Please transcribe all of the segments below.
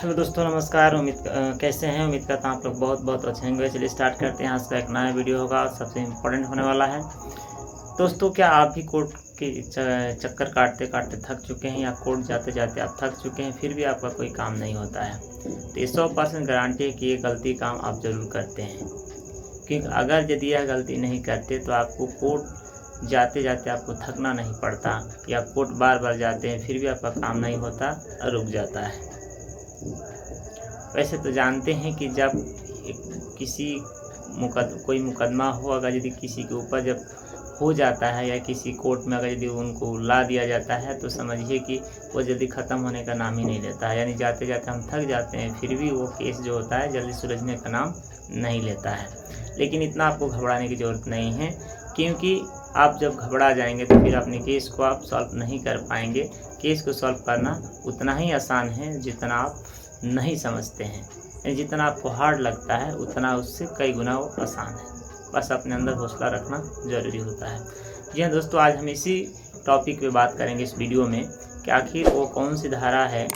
Hello दोस्तों, नमस्कार। कैसे हैं? उम्मीद करता हूँ आप लोग बहुत बहुत अच्छे होंगे। चलिए स्टार्ट करते हैं। आज का एक नया वीडियो होगा और सबसे इम्पोर्टेंट होने वाला है। दोस्तों, क्या आप भी कोर्ट के चक्कर काटते काटते थक चुके हैं या कोर्ट जाते जाते आप थक चुके हैं, फिर भी आपका कोई काम नहीं होता है? तो ये 100% गारंटी है कि ये गलती काम आप ज़रूर करते हैं। क्योंकि अगर यदि यह गलती नहीं करते तो आपको कोर्ट जाते जाते आपको थकना नहीं पड़ता, या कोर्ट बार बार जाते हैं फिर भी आपका काम नहीं होता, रुक जाता है। वैसे तो जानते हैं कि जब किसी कोई मुकदमा हो, अगर यदि किसी के ऊपर जब हो जाता है या किसी कोर्ट में अगर यदि उनको ला दिया जाता है, तो समझिए कि वो जल्दी ख़त्म होने का नाम ही नहीं लेता है। यानी जाते जाते हम थक जाते हैं, फिर भी वो केस जो होता है जल्दी सुलझने का नाम नहीं लेता है। लेकिन इतना आपको घबराने की ज़रूरत नहीं है, क्योंकि आप जब घबरा जाएंगे तो फिर अपने केस को आप सॉल्व नहीं कर पाएंगे। केस को सॉल्व करना उतना ही आसान है जितना आप नहीं समझते हैं। जितना आपको हार्ड लगता है उतना उससे कई गुना वो आसान है। बस अपने अंदर हौसला रखना ज़रूरी होता है। जी हाँ दोस्तों, आज हम इसी टॉपिक पे बात करेंगे इस वीडियो में कि आखिर वो कौन सी धारा है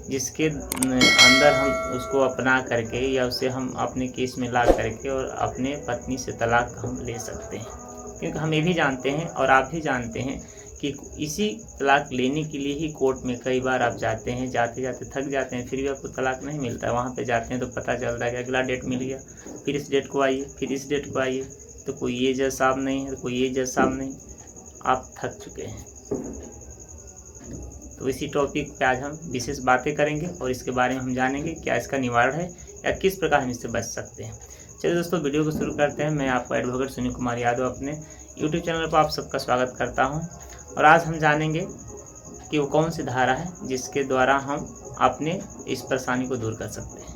जिसके अंदर हम उसको अपना करके या उसे हम अपने केस में ला करके और अपने पत्नी से तलाक हम ले सकते हैं। क्योंकि हम ये भी जानते हैं और आप भी जानते हैं कि इसी तलाक लेने के लिए ही कोर्ट में कई बार आप जाते हैं, जाते जाते थक जाते हैं, फिर भी आपको तलाक नहीं मिलता है। वहाँ पे जाते हैं तो पता चलता है कि अगला डेट मिल गया, फिर इस डेट को आइए, फिर इस डेट को आइए, तो कोई ये जज साहब नहीं है, कोई ये जज साहब नहीं, आप थक चुके हैं। तो इसी टॉपिक पे आज हम विशेष बातें करेंगे और इसके बारे में हम जानेंगे क्या इसका निवारण है या किस प्रकार हम इससे बच सकते हैं। चलिए दोस्तों, वीडियो को शुरू करते हैं। मैं आपका एडवोकेट सुनील कुमार यादव अपने यूट्यूब चैनल पर आप सबका स्वागत करता हूं। और आज हम जानेंगे कि वो कौन सी धारा है जिसके द्वारा हम अपने इस परेशानी को दूर कर सकते हैं।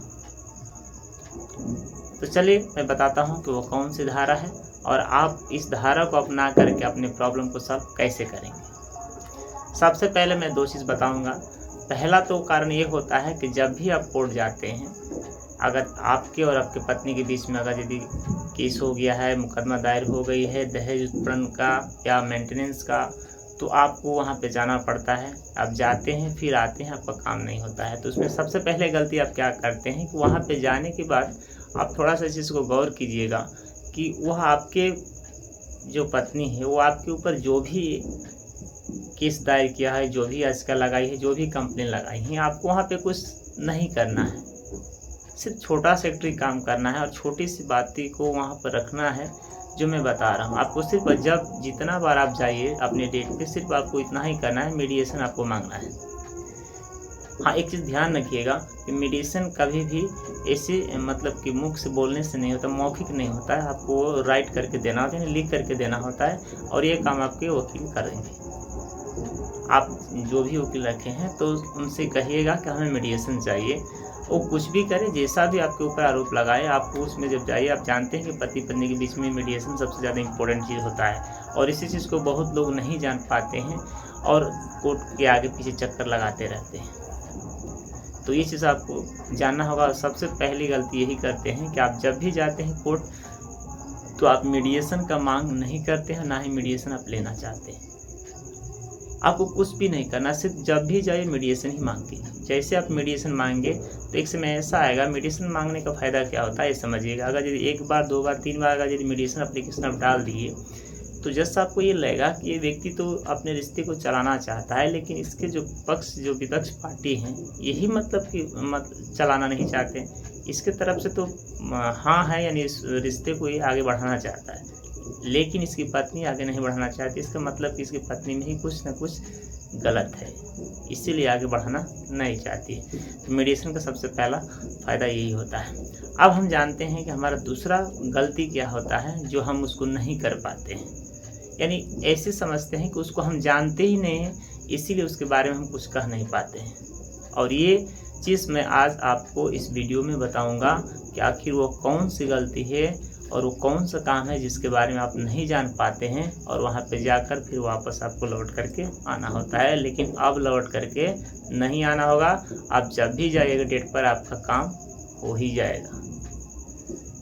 तो चलिए मैं बताता हूं कि वो कौन सी धारा है और आप इस धारा को अपना करके अपने प्रॉब्लम को सॉल्व कैसे करेंगे। सबसे पहले मैं 2 चीज़ बताऊंगा। पहला तो कारण ये होता है कि जब भी आप कोर्ट जाते हैं, अगर आपके और आपके पत्नी के बीच में अगर यदि केस हो गया है, मुकदमा दायर हो गई है दहेज उत्पीड़न का या मेंटेनेंस का, तो आपको वहाँ पे जाना पड़ता है। आप जाते हैं फिर आते हैं, आपका काम नहीं होता है। तो उसमें सबसे पहले गलती आप क्या करते हैं कि वहाँ पे जाने के बाद आप थोड़ा सा इस चीज़ को गौर कीजिएगा कि वह आपके जो पत्नी है वो आपके ऊपर जो भी केस दायर किया है, जो भी याचिका लगाई है, जो भी कंप्लेन लगाई है, आपको वहाँ पे कुछ नहीं करना है। सिर्फ छोटा सा एक काम करना है और छोटी सी बातें को वहाँ पर रखना है जो मैं बता रहा हूँ। आपको सिर्फ जब जितना बार आप जाइए अपने डेट पे, सिर्फ आपको इतना ही करना है, मीडिएशन आपको मांगना है। हाँ, एक चीज़ ध्यान रखिएगा कि मीडिएशन कभी भी ऐसे मतलब कि मुख से बोलने से नहीं होता, मौखिक नहीं होता है। आपको राइट करके देना होता है, लिख करके देना होता है, और ये काम आपके वकील करेंगे। आप जो भी वकील रखे हैं तो उनसे कहिएगा कि हमें मीडिएशन चाहिए। वो कुछ भी करे, जैसा भी आपके ऊपर आरोप लगाए, आपको उसमें जब जाइए, आप जानते हैं कि पति पत्नी के बीच में मीडिएशन सबसे ज़्यादा इम्पोर्टेंट चीज़ होता है। और इसी चीज़ को बहुत लोग नहीं जान पाते हैं और कोर्ट के आगे पीछे चक्कर लगाते रहते हैं। तो ये चीज़ आपको जानना होगा। सबसे पहली गलती यही करते हैं कि आप जब भी जाते हैं कोर्ट, तो आप मीडिएशन का मांग नहीं करते हैं, ना ही मीडिएशन आप लेना चाहते हैं। आपको कुछ भी नहीं करना, सिर्फ जब भी जाइए मीडिएशन ही मांग कीजिए। जैसे आप मीडिएशन मांगेंगे तो एक समय ऐसा आएगा, मीडिएशन मांगने का फ़ायदा क्या होता है ये समझिएगा। अगर यदि 1 बार 2 बार 3 बार अगर यदि मीडिएशन एप्लीकेशन आप डाल दिए, तो जज साहब को ये लगेगा कि ये व्यक्ति तो अपने रिश्ते को चलाना चाहता है, लेकिन इसके जो विपक्ष पार्टी हैं, यही मतलब कि चलाना नहीं चाहते। इसके तरफ से तो हाँ है, यानी इस रिश्ते को ये आगे बढ़ाना चाहता है, लेकिन इसकी पत्नी आगे नहीं बढ़ाना चाहती। इसका मतलब कि इसकी पत्नी में ही कुछ न कुछ गलत है, इसीलिए आगे बढ़ाना नहीं चाहती है। तो मीडिएशन का सबसे पहला फ़ायदा यही होता है। अब हम जानते हैं कि हमारा दूसरा गलती क्या होता है जो हम उसको नहीं कर पाते हैं। यानी ऐसे समझते हैं कि उसको हम जानते ही नहीं हैं, इसीलिए उसके बारे में हम कुछ कह नहीं पाते हैं। और ये चीज़ मैं आज आपको इस वीडियो में बताऊंगा कि आखिर वो कौन सी गलती है और वो कौन सा काम है जिसके बारे में आप नहीं जान पाते हैं, और वहाँ पे जाकर फिर वापस आपको लौट करके आना होता है। लेकिन अब लौट करके नहीं आना होगा। आप जब भी जाइएगा डेट पर, आपका काम हो ही जाएगा।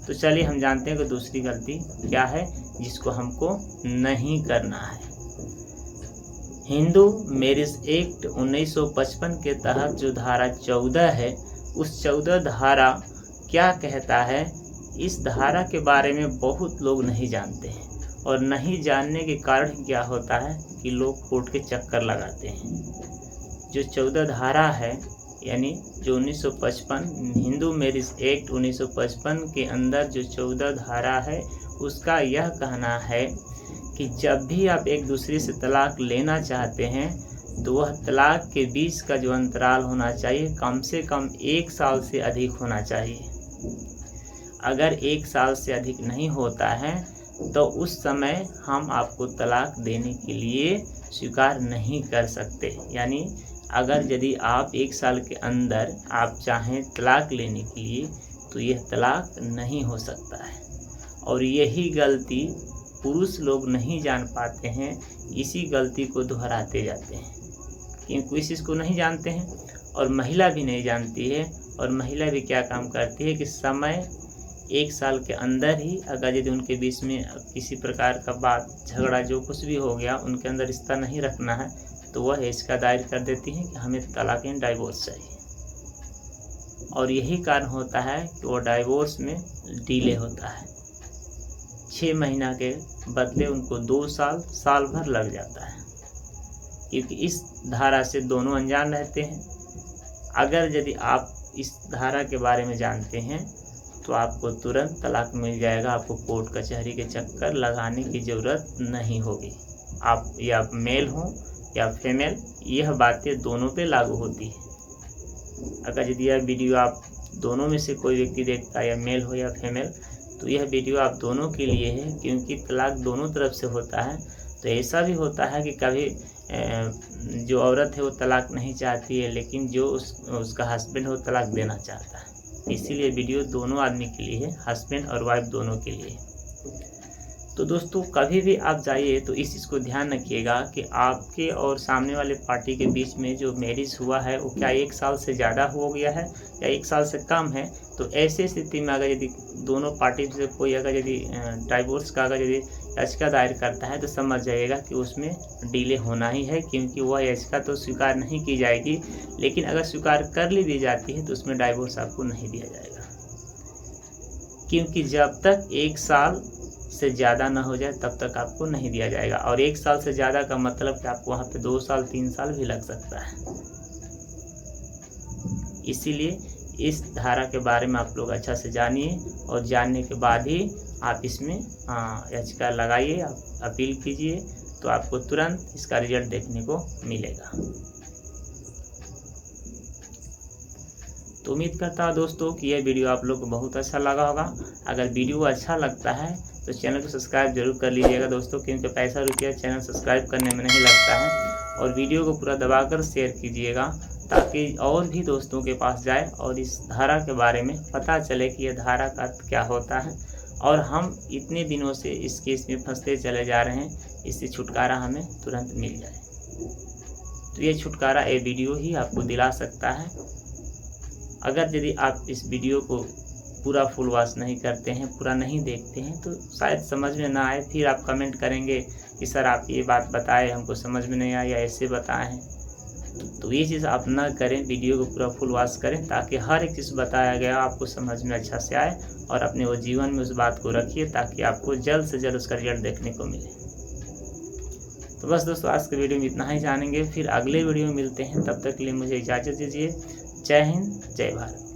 तो चलिए हम जानते हैं कि दूसरी गलती क्या है जिसको हमको नहीं करना है। हिंदू मैरिज एक्ट 1955 के तहत जो धारा 14 है, उस 14 धारा क्या कहता है, इस धारा के बारे में बहुत लोग नहीं जानते हैं। और नहीं जानने के कारण क्या होता है कि लोग कोर्ट के चक्कर लगाते हैं। जो 14 धारा है, यानी जो 1955 हिंदू मैरिज एक्ट 1955 के अंदर जो 14 धारा है, उसका यह कहना है कि जब भी आप एक दूसरे से तलाक लेना चाहते हैं तो वह तलाक के बीच का जो अंतराल होना चाहिए कम से कम 1 साल से अधिक होना चाहिए। अगर 1 साल से अधिक नहीं होता है तो उस समय हम आपको तलाक देने के लिए स्वीकार नहीं कर सकते। यानी अगर यदि आप 1 साल के अंदर आप चाहें तलाक लेने के लिए तो यह तलाक नहीं हो सकता है। और यही गलती पुरुष लोग नहीं जान पाते हैं, इसी गलती को दोहराते जाते हैं, क्योंकि इस चीज़ को नहीं जानते हैं। और महिला भी नहीं जानती है। और महिला भी क्या काम करती है कि समय 1 साल के अंदर ही अगर यदि उनके बीच में किसी प्रकार का बात झगड़ा जो कुछ भी हो गया, उनके अंदर रिश्ता नहीं रखना है, तो वह याचिका दायर कर देती हैं कि हमें तलाक या डाइवोर्स चाहिए। और यही कारण होता है कि वो डाइवोर्स में डिले होता है। 6 महीना के बदले उनको 2 साल, साल भर लग जाता है, क्योंकि इस धारा से दोनों अनजान रहते हैं। अगर यदि आप इस धारा के बारे में जानते हैं तो आपको तुरंत तलाक मिल जाएगा। आपको कोर्ट कचहरी के चक्कर लगाने की ज़रूरत नहीं होगी। आप या मेल हो या फीमेल, यह बातें दोनों पे लागू होती है। अगर यदि यह वीडियो आप दोनों में से कोई व्यक्ति देखता है, या मेल हो या फीमेल, तो यह वीडियो आप दोनों के लिए है, क्योंकि तलाक दोनों तरफ से होता है। तो ऐसा भी होता है कि कभी जो औरत है वो तलाक नहीं चाहती है, लेकिन जो उसका हस्बैंड है वो तलाक देना चाहता है। इसीलिए वीडियो दोनों आदमी के लिए है, हस्बैंड और वाइफ दोनों के लिए। तो दोस्तों, कभी भी आप जाइए तो इस चीज़ को ध्यान रखिएगा कि आपके और सामने वाले पार्टी के बीच में जो मैरिज हुआ है वो क्या 1 साल से ज़्यादा हो गया है या 1 साल से कम है। तो ऐसी स्थिति में अगर यदि दोनों पार्टी से कोई अगर यदि डाइवोर्स का अगर यदि याचिका दायर करता है तो समझ जाइएगा कि उसमें डिले होना ही है, क्योंकि वह याचिका तो स्वीकार नहीं की जाएगी। लेकिन अगर स्वीकार कर ली भी जाती है तो उसमें डाइवोर्स आपको नहीं दिया जाएगा, क्योंकि जब तक 1 साल से ज़्यादा ना हो जाए तब तक आपको नहीं दिया जाएगा। और 1 साल से ज़्यादा का मतलब कि आपको वहाँ पे 2 साल 3 साल भी लग सकता है। इसीलिए इस धारा के बारे में आप लोग अच्छा से जानिए, और जानने के बाद ही आप इसमें याचिका लगाइए, आप अपील कीजिए, तो आपको तुरंत इसका रिजल्ट देखने को मिलेगा। तो उम्मीद करता हूँ दोस्तों कि यह वीडियो आप लोग को बहुत अच्छा लगा होगा। अगर वीडियो अच्छा लगता है तो चैनल को सब्सक्राइब जरूर कर लीजिएगा दोस्तों, क्योंकि पैसा रुपया चैनल सब्सक्राइब करने में नहीं लगता है। और वीडियो को पूरा दबाकर शेयर कीजिएगा, ताकि और भी दोस्तों के पास जाए और इस धारा के बारे में पता चले कि यह धारा का क्या होता है। और हम इतने दिनों से इस केस में फंसते चले जा रहे हैं, इससे छुटकारा हमें तुरंत मिल जाए। तो ये छुटकारा ये वीडियो ही आपको दिला सकता है। अगर यदि आप इस वीडियो को पूरा फुल वॉच नहीं करते हैं, पूरा नहीं देखते हैं, तो शायद समझ में ना आए। फिर आप कमेंट करेंगे कि सर आप ये बात बताए, हमको समझ में नहीं आया, ऐसे बताए हैं। तो ये चीज़ आप ना करें, वीडियो को पूरा फुल वॉच करें, ताकि हर एक चीज़ बताया गया आपको समझ में अच्छा से आए, और अपने वो जीवन में उस बात को रखिए, ताकि आपको जल्द से जल्द उसका रिजल्ट देखने को मिले। तो बस दोस्तों, आज के वीडियो में इतना ही जानेंगे, फिर अगले वीडियो में मिलते हैं। तब तक के लिए मुझे इजाज़त दीजिए। जय हिंद, जय भारत।